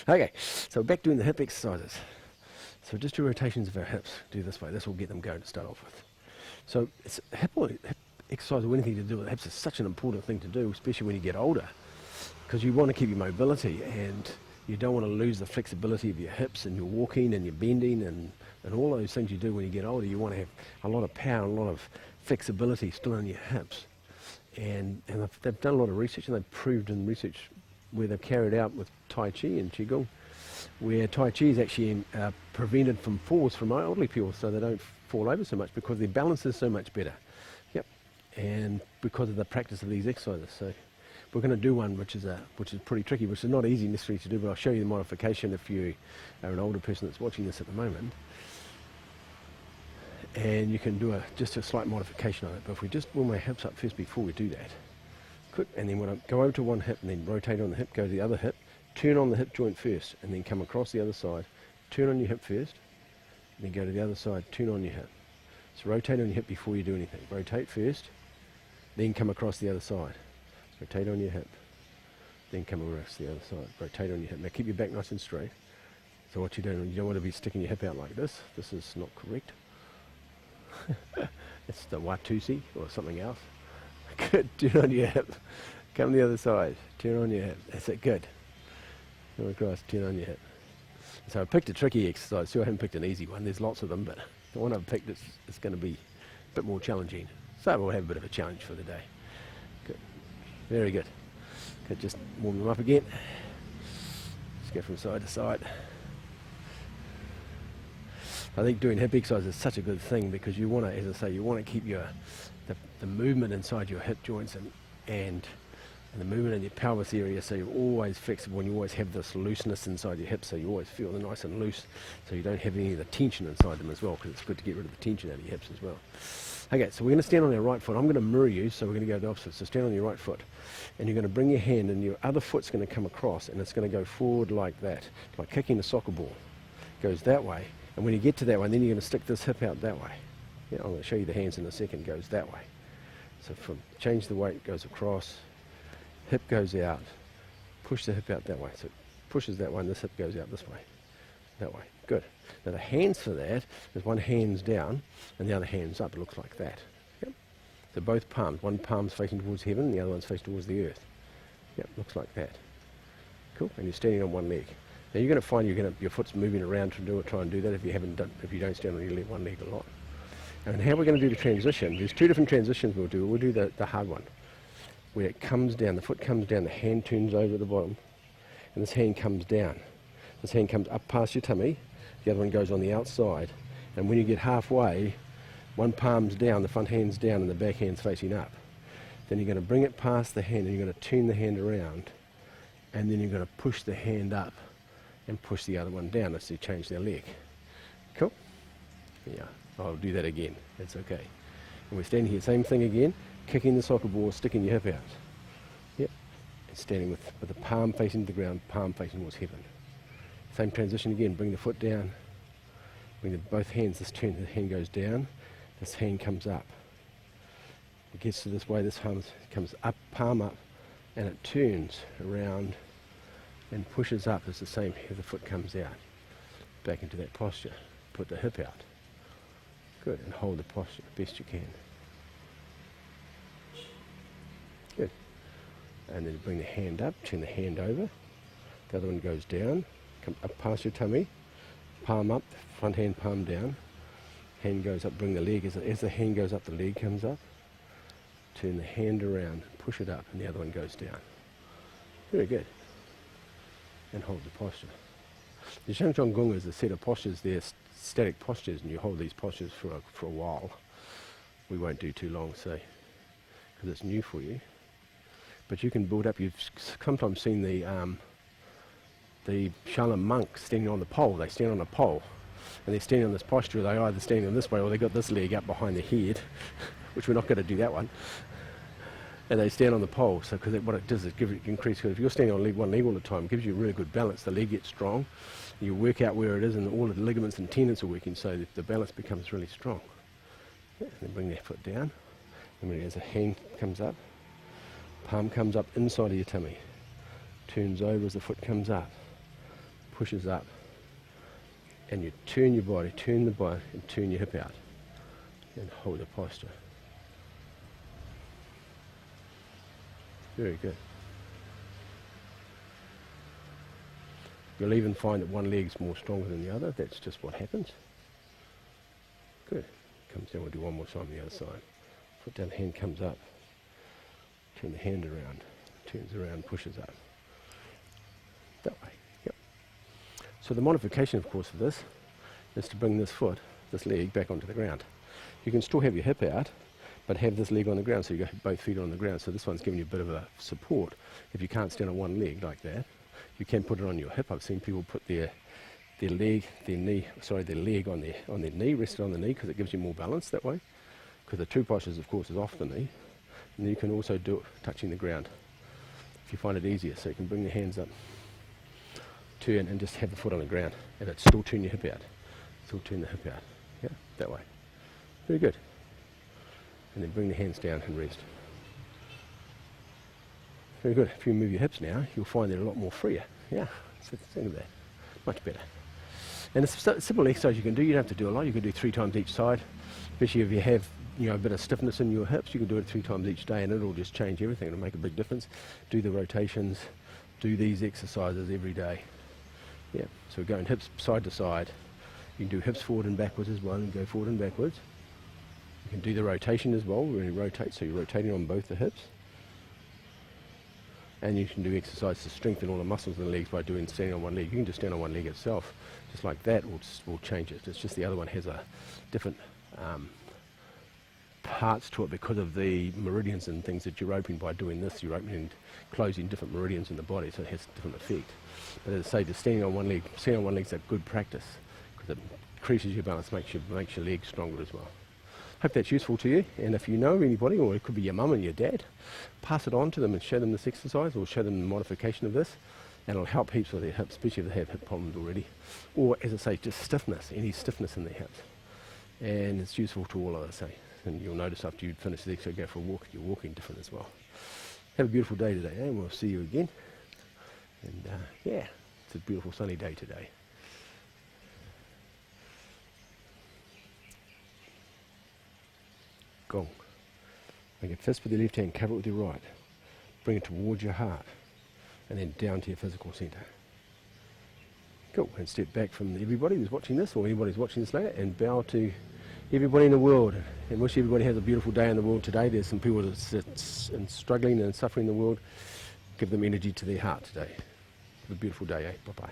Okay, so back doing the hip exercises. So just do rotations of our hips. Do this way. This will get them going to start off with. So it's hip exercise or anything to do with hips is such an important thing to do, especially when you get older, because you want to keep your mobility and you don't want to lose the flexibility of your hips and your walking and your bending and all those things you do when you get older. You want to have a lot of power and a lot of flexibility still in your hips. And they've done a lot of research, and they've proved in research where they've carried out with Tai Chi and Qigong, where Tai Chi is actually prevented from falls from elderly people so they don't fall over so much because their balance is so much better. Yep. And because of the practice of these exercises. So we're going to do one which is pretty tricky, which is not easy necessarily to do, but I'll show you the modification if you are an older person that's watching this at the moment. And you can do just a slight modification on it. But if we just warm our hips up first before we do that. Quick, and then when I go over to one hip and then rotate on the hip, go to the other hip, turn on the hip joint first, and then come across the other side, turn on your hip first, and then go to the other side, turn on your hip. So rotate on your hip before you do anything. Rotate first, then come across the other side. Rotate on your hip, then come across the other side. Rotate on your hip. Now keep your back nice and straight. So what you're doing, you don't want to be sticking your hip out like this. This is not correct. It's the Watusi or something else. Good, turn on your hip. Come the other side, turn on your hip. That's it, good. Come across, turn on your hip. So I picked a tricky exercise, so I haven't picked an easy one. There's lots of them, but the one I've picked is going to be a bit more challenging. So we'll have a bit of a challenge for the day. Good, very good. Good, just warm them up again. Just go from side to side. I think doing hip exercise is such a good thing because you want to, as I say, you want to keep the movement inside your hip joints and the movement in your pelvis area, so you're always flexible and you always have this looseness inside your hips, so you always feel nice and loose, so you don't have any of the tension inside them as well, because it's good to get rid of the tension out of your hips as well. Okay, so we're going to stand on our right foot. I'm going to mirror you, so we're going to go the opposite. So stand on your right foot, and you're going to bring your hand, and your other foot's going to come across, and it's going to go forward like that, like kicking a soccer ball. Goes that way, and when you get to that one, then you're going to stick this hip out that way. Yeah, I'm going to show you the hands in a second. Goes that way. So change the weight, goes across, hip goes out, push the hip out that way. So it pushes that one, this hip goes out this way, that way. Good. Now the hands for that is one hand's down and the other hand's up. It looks like that. Yep. So both palms, one palm's facing towards heaven and the other one's facing towards the earth. Yep, looks like that. Cool. And you're standing on one leg. Now you're going to find your foot's moving around to try and do that if you don't stand on your one leg a lot. And how we're going to do the transition, there's two different transitions we'll do. We'll do the hard one, where it comes down, the foot comes down, the hand turns over at the bottom, and this hand comes down. This hand comes up past your tummy, the other one goes on the outside, and when you get halfway, one palm's down, the front hand's down, and the back hand's facing up. Then you're going to bring it past the hand, and you're going to turn the hand around, and then you're going to push the hand up and push the other one down as you change their leg. Cool? Yeah. I'll do that again, that's okay. And we're standing here, same thing again, kicking the soccer ball, sticking your hip out. Yep, and standing with the palm facing the ground, palm facing towards heaven. Same transition again, bring the foot down, bring both hands, the hand goes down, this hand comes up. It gets to this way, this hand comes up, palm up, and it turns around and pushes up as the same, the foot comes out. Back into that posture, put the hip out. Good, and hold the posture best you can. Good. And then bring the hand up, turn the hand over. The other one goes down, come up past your tummy, palm up, front hand palm down. Hand goes up, bring the leg, as the hand goes up, the leg comes up. Turn the hand around, push it up, and the other one goes down. Very good. And hold the posture. The Shang Chong Gong is a set of postures there, static postures, and you hold these postures for a while. We won't do too long, so, because it's new for you. But you can build up. You've sometimes seen the Shaolin monks standing on the pole. They stand on a pole, and they're standing on this posture. They either standing on this way, or they got this leg up behind their head, which we're not going to do that one. And they stand on the pole, so because what it does is give it increase. Because if you're standing on one leg all the time, it gives you really good balance. The leg gets strong. You work out where it is, and all of the ligaments and tendons are working, so that the balance becomes really strong. Yeah, and then bring that foot down. And as the hand comes up, palm comes up inside of your tummy, turns over as the foot comes up, pushes up. And you turn your body, turn the body, and turn your hip out. And hold the posture. Very good. You'll even find that one leg's more stronger than the other. That's just what happens. Good. Comes down, we'll do one more time on the other side. Foot down, hand comes up. Turn the hand around. Turns around, pushes up. That way. Yep. So the modification, of course, of this is to bring this foot, this leg, back onto the ground. You can still have your hip out, but have this leg on the ground, so you got both feet on the ground. So this one's giving you a bit of a support. If you can't stand on one leg like that, you can put it on your hip. I've seen people put their leg on their knee, rested on the knee, because it gives you more balance that way. Because the true postures, of course, is off the knee. And you can also do it touching the ground if you find it easier. So you can bring the hands up, turn, and just have the foot on the ground, and it still turn your hip out. Still turn the hip out. Yeah, that way. Very good. And then bring the hands down and rest. Very good. If you move your hips now, you'll find they're a lot more freer. Yeah, so think of that. Much better. And it's a simple exercise you can do. You don't have to do a lot. You can do 3 times each side. Especially if you have a bit of stiffness in your hips, you can do it 3 times each day, and it'll just change everything. It'll make a big difference. Do the rotations. Do these exercises every day. Yeah. So we're going hips side to side. You can do hips forward and backwards as well, and go forward and backwards. You can do the rotation as well, when you rotate, so you're rotating on both the hips. And you can do exercise to strengthen all the muscles in the legs by standing on one leg. You can just stand on one leg itself, just like that will change it. It's just the other one has a different parts to it because of the meridians and things that you're opening by doing this. You're opening and closing different meridians in the body, so it has a different effect. But as I say, just standing on one leg is a good practice, because it increases your balance, makes your legs stronger as well. Hope that's useful to you, and if you know anybody, or it could be your mum and your dad, pass it on to them and show them this exercise, or show them the modification of this, and it'll help heaps with their hips, especially if they have hip problems already, or as I say, just stiffness, any stiffness in their hips. And it's useful to all of us, and you'll notice after you finish the exercise, go for a walk, you're walking different as well. Have a beautiful day today, and we'll see you again. And yeah, it's a beautiful sunny day today. Gong. Make a fist with your left hand, cover it with your right. Bring it towards your heart, and then down to your physical centre. Cool. And step back from everybody who's watching this, or anybody who's watching this later, and bow to everybody in the world, and wish everybody has a beautiful day in the world today. There's some people that's struggling and suffering in the world. Give them energy to their heart today. Have a beautiful day, Bye-bye.